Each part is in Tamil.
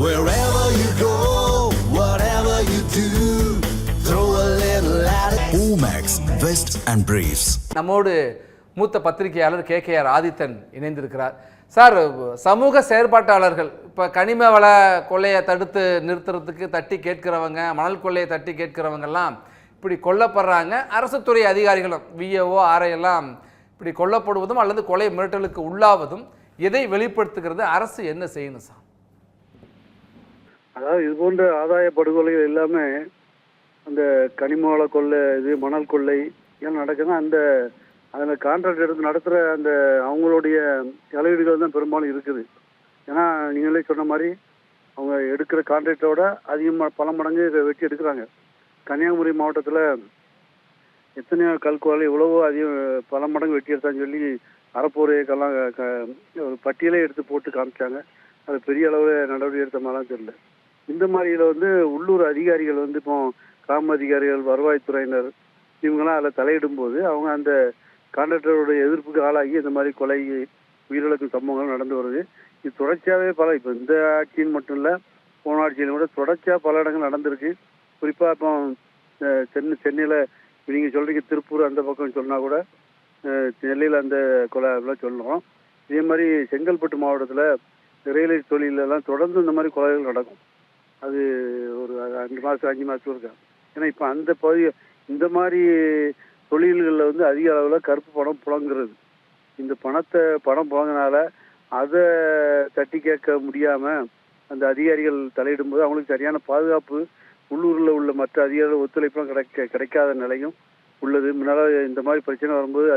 Wherever you go, whatever you do, throw a little at it. Omax, Vest and Briefs. நம்மோடு மூத்த பத்திரிகையாளர் KKR ஆதித்தன் இணைந்திருக்கிறார். சார், சமூக செயற்பாட்டாளர்கள் இப்போ கனிம வள கொள்ளையை தடுத்து நிறுத்துறதுக்கு தட்டி கேட்கிறவங்க, மணல் கொள்ளையை தட்டி கேட்கிறவங்கெல்லாம் இப்படி கொல்லப்படுறாங்க. அரசு துறை அதிகாரிகளும் VAO RI எல்லாம் இப்படி கொல்லப்படுவதும் அல்லது கொலை மிரட்டலுக்கு உள்ளாவதும் எதை வெளிப்படுத்துகிறது? அரசு என்ன செய்யணும் சார்? அதாவது இது போன்ற ஆதாய படுகொலைகள் எல்லாமே அந்த கனிமவள கொள்ளை, இது மணல் கொள்ளை எல்லாம் நடக்குதுன்னா அதில் கான்ட்ராக்ட் எடுத்து நடத்துகிற அந்த அவங்களுடைய தலையீடுகள் தான் பெரும்பாலும் இருக்குது. ஏன்னா நீங்களே சொன்ன மாதிரி அவங்க எடுக்கிற கான்ட்ராக்டோட அதிகமாக பல மடங்கு வெட்டி எடுக்கிறாங்க. கன்னியாகுமரி மாவட்டத்தில் எத்தனையோ கல்குவாலை இவ்வளவோ அதிகம் பல மடங்கு வெட்டி எடுத்தான்னு சொல்லி அறப்போரையெல்லாம் ஒரு பட்டியலே எடுத்து போட்டு காமிச்சாங்க. அது பெரிய அளவில் நடவடிக்கை எடுத்த மாதிரிலாம் தெரியல. இந்த மாதிரியில் உள்ளூர் அதிகாரிகள் இப்போ கிராம அதிகாரிகள், வருவாய்த்துறையினர் இவங்கெல்லாம் அதில் தலையிடும்போது அவங்க அந்த கான்ட்ராக்டருடைய எதிர்ப்புக்கு ஆளாகி இந்த மாதிரி கொலை, உயிரிழக்கும் சம்பவங்கள் நடந்து வருது. இது தொடர்ச்சியாகவே இப்போ இந்த ஆட்சியின் மட்டும் இல்லை, போன ஆட்சியிலும் கூட தொடர்ச்சியாக பல இடங்கள் நடந்திருக்கு. குறிப்பாக இப்போ சென்னையில் நீங்கள் சொல்கிறீங்க, திருப்பூர் அந்த பக்கம் சொன்னால் கூட நெல்லையில் அந்த கொலை எல்லாம் சொல்லுறோம். இதே மாதிரி செங்கல்பட்டு மாவட்டத்தில் ரயில்வே தொழிலெல்லாம் தொடர்ந்து இந்த மாதிரி கொலைகள் நடக்கும். அது ஒரு 2 மாதம் 5 மாதத்துக்கு இருக்கா. ஏன்னா இப்போ அந்த பகுதி இந்த மாதிரி தொழில்களில் அதிக அளவில் கருப்பு பணம் புழங்குறது. இந்த பணம் புழங்கினால அதை தட்டி கேட்க முடியாமல் அந்த அதிகாரிகள் தலையிடும்போது அவங்களுக்கு சரியான பாதுகாப்பு, உள்ளூரில் உள்ள மற்ற அதிகாரிகள் ஒத்துழைப்பும் கிடைக்காத நிலையும் உள்ளது. முன்னால் இந்த மாதிரி பிரச்சனை வரும்போது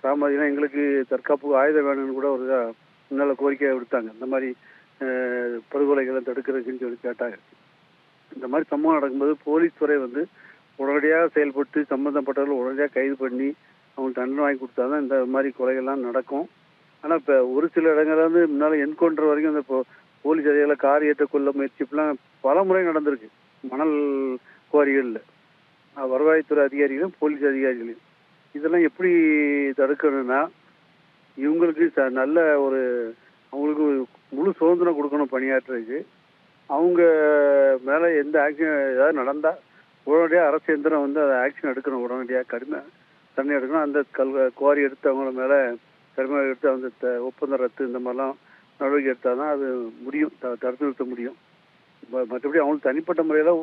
கிராம அதிகாரி எங்களுக்கு தற்காப்புக்கு ஆயுதம் வேணும்னு கூட ஒரு முன்னால் கோரிக்கை விடுத்தாங்க. இந்த மாதிரி படுகொலைகளை தடுக்கிறதுக்குன்னு சொல்லி கேட்டாங்க. இந்த மாதிரி சம்பவம் நடக்கும்போது போலீஸ் துறை உடனடியாக செயல்பட்டு சம்பந்தப்பட்டவர்கள் உடனடியாக கைது பண்ணி அவங்களுக்கு தண்டனை வாங்கி கொடுத்தா தான் இந்த மாதிரி கொலைகள்லாம் நடக்கும். ஆனால் இப்போ ஒரு சில இடங்கள்ல முன்னால் என்கவுண்டர் வரைக்கும் அந்த போலீஸ் அதிகாரிகளை கார் ஏற்ற கொள்ள முயற்சிப்பெல்லாம் பல முறை நடந்திருக்கு. மணல் குவாரிகளில் வருவாய்த்துறை அதிகாரிகளும் போலீஸ் அதிகாரிகளையும் இதெல்லாம் எப்படி தடுக்கணும்னா இவங்களுக்கு நல்ல அவங்களுக்கு முழு சுதந்திரம் கொடுக்கணும் பணியாற்றுறதுக்கு. அவங்க மேலே எந்த ஆக்ஷன் ஏதாவது நடந்தால் உடனடியாக அரசு எந்திரம் அதை ஆக்ஷன் எடுக்கணும். உடனடியாக கடுமையாக தண்ணி எடுக்கணும். அந்த குவாரி எடுத்து அவங்கள மேலே கடுமையாக எடுத்து அந்த ஒப்பந்தம் ரத்து இந்த மாதிரிலாம் நடவடிக்கை எடுத்தால் தான் அது முடியும், தடுத்து நிறுத்த முடியும். மற்றபடி அவங்களுக்கு தனிப்பட்ட முறையில்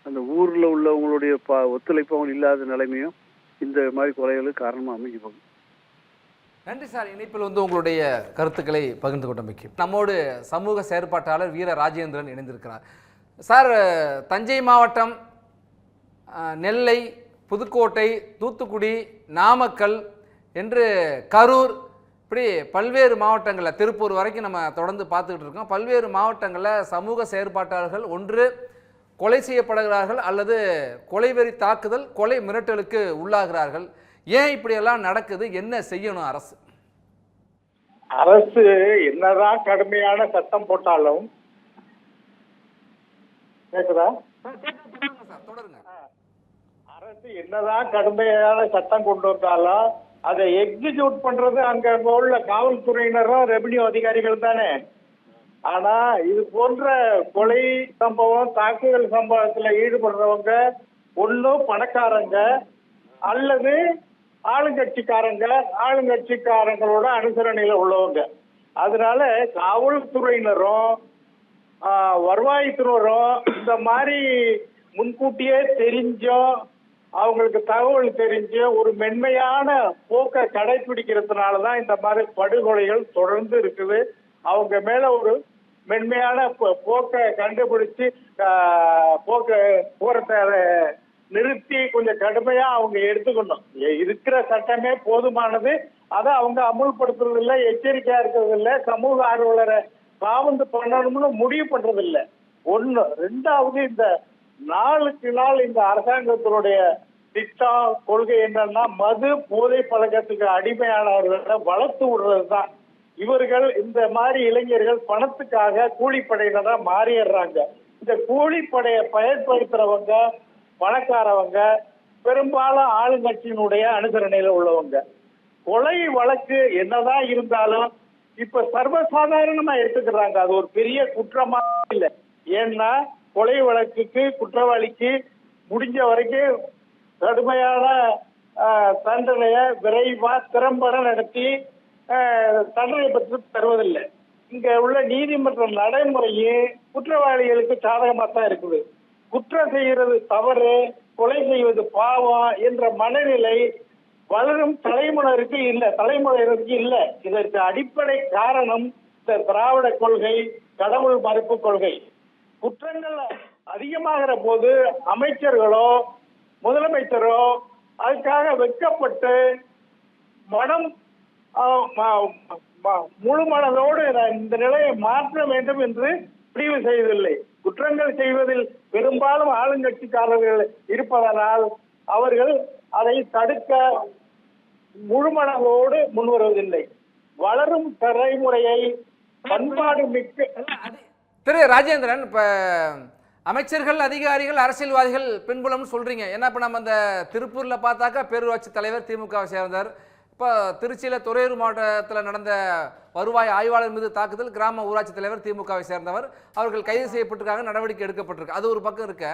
அந்த ஊரில் உள்ளவங்களுடைய ஒத்துழைப்பு அவங்க இல்லாத நிலைமையும் இந்த மாதிரி கொலைகளுக்கு காரணமாக அமைஞ்சு போகும். நன்றி சார். இணைப்பில் உங்களுடைய கருத்துக்களை பகிர்ந்து கொண்டமைக்கு. நம்மோடு சமூக செயற்பாட்டாளர் வீர ராஜேந்திரன் இணைந்திருக்கிறார். சார், தஞ்சை மாவட்டம், நெல்லை, புதுக்கோட்டை, தூத்துக்குடி, நாமக்கல் என்று கரூர், இப்படி பல்வேறு மாவட்டங்களில், திருப்பூர் வரைக்கும் நம்ம தொடர்ந்து பார்த்துக்கிட்டு இருக்கோம். பல்வேறு மாவட்டங்களில் சமூக செயற்பாட்டாளர்கள் ஒன்று கொலை செய்யப்படுகிறார்கள் அல்லது கொலைவெறி தாக்குதல், கொலை மிரட்டலுக்கு உள்ளாகிறார்கள். ஏன் இப்படியெல்லாம் நடக்குது? என்ன செய்யணும் அரசு? அரசு என்னதான் கடுமையான சட்டம் போட்டாலும் கேக்குதா? அரசு என்னதான் கடுமையான சட்டம் கொண்டு வந்தாலும் அதை எக்ஸிக்யூட் பண்றது அங்க உள்ள காவல்துறையினரும் ரெவென்யூ அதிகாரிகள் தானே. ஆனா இது போன்ற கொலை சம்பவம், தாக்குதல் சம்பவத்துல ஈடுபடுறவங்க ஒன்னும் பணக்காரங்க அல்லது ஆளுங்கட்சிக்காரங்களோட அனுசரணையில உள்ளவங்க. அதனால காவல்துறையினரும் வருவாய்த்துறையினரும் இந்த மாதிரி முன்கூட்டியே தெரிஞ்சும் அவங்களுக்கு தகவல் தெரிஞ்சு ஒரு மென்மையான போக்கை கடைபிடிக்கிறதுனாலதான் இந்த மாதிரி படுகொலைகள் தொடர்ந்து இருக்குது. அவங்க மேல ஒரு மென்மையான போக்கை கண்டுபிடிச்சு போறத நிறுத்தி கொஞ்சம் கடுமையா அவங்க எடுத்துக்கணும். இருக்கிற சட்டமே போதுமானது. அதை அவங்க அமுல்படுத்துறது இல்லை, எச்சரிக்கையா இருக்கிறது இல்லை, சமூக ஆர்வலரை பாவந்து பண்ணணும்னு முடிவு பண்றது இல்லை. ஒண்ணு. ரெண்டாவது, இந்த நாளுக்கு நாள் இந்த அரசாங்கத்தினுடைய திட்டம், கொள்கை என்னன்னா மது, போதை பழக்கத்துக்கு அடிமையானவர்களை வளர்த்து விடுறதுதான். இவர்கள் இந்த மாதிரி இளைஞர்கள் பணத்துக்காக கூலிப்படையினரா மாறிடுறாங்க. இந்த கூலிப்படையை பயன்படுத்துறவங்க பணக்காரவங்க, பெரும்பாலும் ஆளுங்கட்சியினுடைய அனுசரணையில உள்ளவங்க. கொலை வழக்கு என்னதான் இருந்தாலும் இப்ப சர்வசாதாரணமா எடுத்துக்கிறாங்க. அது ஒரு பெரிய குற்றமா இல்லை. ஏன்னா கொலை வழக்குக்கு குற்றவாளிக்கு முடிஞ்ச வரைக்கும் கடுமையான தண்டனைய விரைவா திறம்பட நடத்தி தண்டனை பெற்று தருவதில்லை. இங்க உள்ள நீதிமன்ற நடைமுறையே குற்றவாளிகளுக்கு சாதகமா தான் இருக்குது. குற்றம் செய்யறது தவறு, கொலை செய்வது பாவம் என்ற மனநிலை வளரும் தலைமுறைக்கு இல்லை. இதற்கு அடிப்படை காரணம் இந்த திராவிட கொள்கை, கடவுள் மறுப்பு கொள்கை. குற்றங்கள் அதிகமாகிற போது அமைச்சர்களோ முதலமைச்சரோ அதுக்காக வெட்கப்பட்டு முழு மனதோடு இந்த நிலையை மாற்ற வேண்டும் என்று முடிவு செய்வதில்லை. குற்றங்கள் செய்வதில் பெரும்பாலும் ஆளுங்கட்சிக்காரர்கள் இருப்பதனால் அவர்கள் அதை தடுக்க முழுமனதோடு முன்வருவதில்லை. வளரும் தலைமுறையை பண்பாடு மிக்க திரு ராஜேந்திரன், இப்ப அமைச்சர்கள், அதிகாரிகள், அரசியல்வாதிகள் பின்புலம்னு சொல்றீங்க. ஏன்னா இப்ப நம்ம அந்த திருப்பூர்ல பார்த்தாக்கா பேரூராட்சி தலைவர் திமுகவை சேர்ந்தார். இப்போ திருச்சியில் துறையூர் மாவட்டத்தில் நடந்த வருவாய் ஆய்வாளர் மீது தாக்குதல், கிராம ஊராட்சி தலைவர் திமுகவை சேர்ந்தவர், அவர்கள் கைது செய்யப்பட்டிருக்காங்க, நடவடிக்கை எடுக்கப்பட்டிருக்கு. அது ஒரு பக்கம் இருக்க,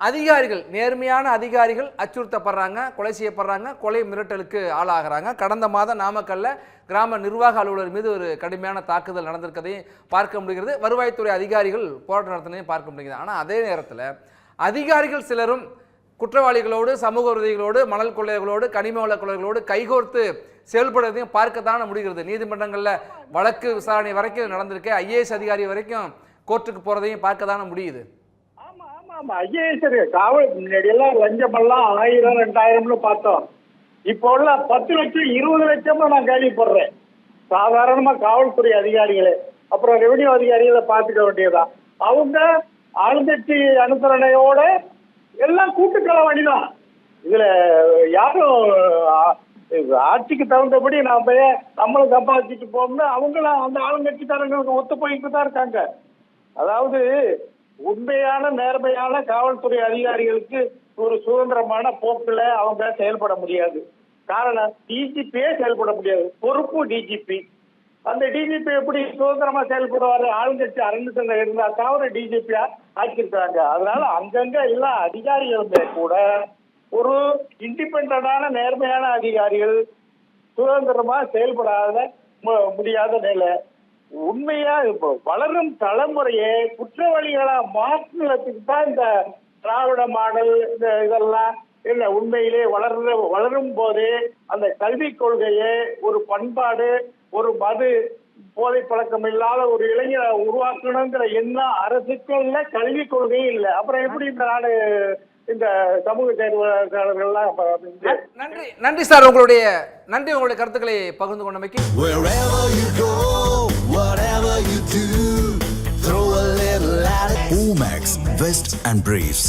அதிகாரிகள், நேர்மையான அதிகாரிகள் அச்சுறுத்தப்படுறாங்க, கொலை செய்யப்படுறாங்க, கொலை மிரட்டலுக்கு ஆளாகிறாங்க. கடந்த மாதம் நாமக்கல்ல கிராம நிர்வாக அலுவலர் மீது ஒரு கடுமையான தாக்குதல் நடந்திருக்கதையும் பார்க்க முடிகிறது. வருவாய்த்துறை அதிகாரிகள் போராட்டம் நடத்தினதையும் பார்க்க முடிகிறது. ஆனால் அதே நேரத்தில் அதிகாரிகள் சிலரும் குற்றவாளிகளோடு, சமூக விரோதிகளோடு, மணல் கொள்ளைகளோடு, கனிம வள கொள்ளைகளோடு கைகோர்த்து செயல்படுறதையும் பார்க்கத்தானே முடிகிறது. நீதிமன்றங்களில் வழக்கு விசாரணை வரைக்கும் நடந்திருக்கு, IAS அதிகாரி வரைக்கும் கோர்ட்டுக்கு போறதையும் பார்க்க தானே முடியுது. ஆமா, IAS காவல் முன்னாடியெல்லாம் லஞ்சமெல்லாம் 1000 2000 பார்த்தோம். இப்போ உள்ள 10 லட்சம் 20 லட்சம் நான் கேள்விப்படுறேன். சாதாரணமா காவல்துறை அதிகாரிகளே, அப்புறம் ரெவன்யூ அதிகாரிகளை பார்த்துக்க வேண்டியதான். அவங்க ஆளுங்கட்சி அனுசரணையோட எல்லாம் கூட்டுக்களவாணிதான். இதுல யாரும் ஆட்சிக்கு தகுந்தபடி நாம நம்மளும் சம்பாதிச்சுட்டு போகணும்னு அவங்களும் அந்த ஆளுங்கட்சிக்காரங்களுக்கு ஒத்து போயிட்டு தான் இருக்காங்க. அதாவது உண்மையான நேர்மையான காவல்துறை அதிகாரிகளுக்கு ஒரு சுதந்திரமான போக்குல அவங்க செயல்பட முடியாது. காரணம், டிஜிபியே செயல்பட முடியாது. பொறுப்பு டிஜிபி. அந்த டிஜிபி எப்படி சுதந்திரமா செயல்படுவாரு? ஆளுங்கட்சி அரண்சங்க இருந்தா தவிர டிஜிபியா ஆக்கியிருக்காங்க. அதனால அங்கங்க எல்லா அதிகாரிகளுமே கூட ஒரு இண்டிபெண்டான நேர்மையான அதிகாரிகள் சுதந்திரமா செயல்படாத முடியாத நிலை. உண்மையா இப்போ வளரும் தலைமுறையை குற்றவாளிகளா மாற்றுவதற்கு தான் இந்த திராவிட மாடல் இதெல்லாம் இல்ல. உண்மையிலே வளரும் போதே அந்த கல்விக் கொள்கையை ஒரு பண்பாடு, ஒரு மது போதை பழக்கம் இல்லாத ஒரு இளைஞரை உருவாக்கணுங்கிற எண்ணம் அரசுக்கு இல்லை, கல்விக் கொள்கையும் இல்லை. அப்புறம் எப்படி இந்த நாடு இந்த சமூக செயல்பாடுகள்லாம். நன்றி சார், உங்களுடைய கருத்துக்களை பகிர்ந்து கொண்டமைக்கு. Wherever you go, whatever you do, throw a little at it. Omax, Vest and Briefs.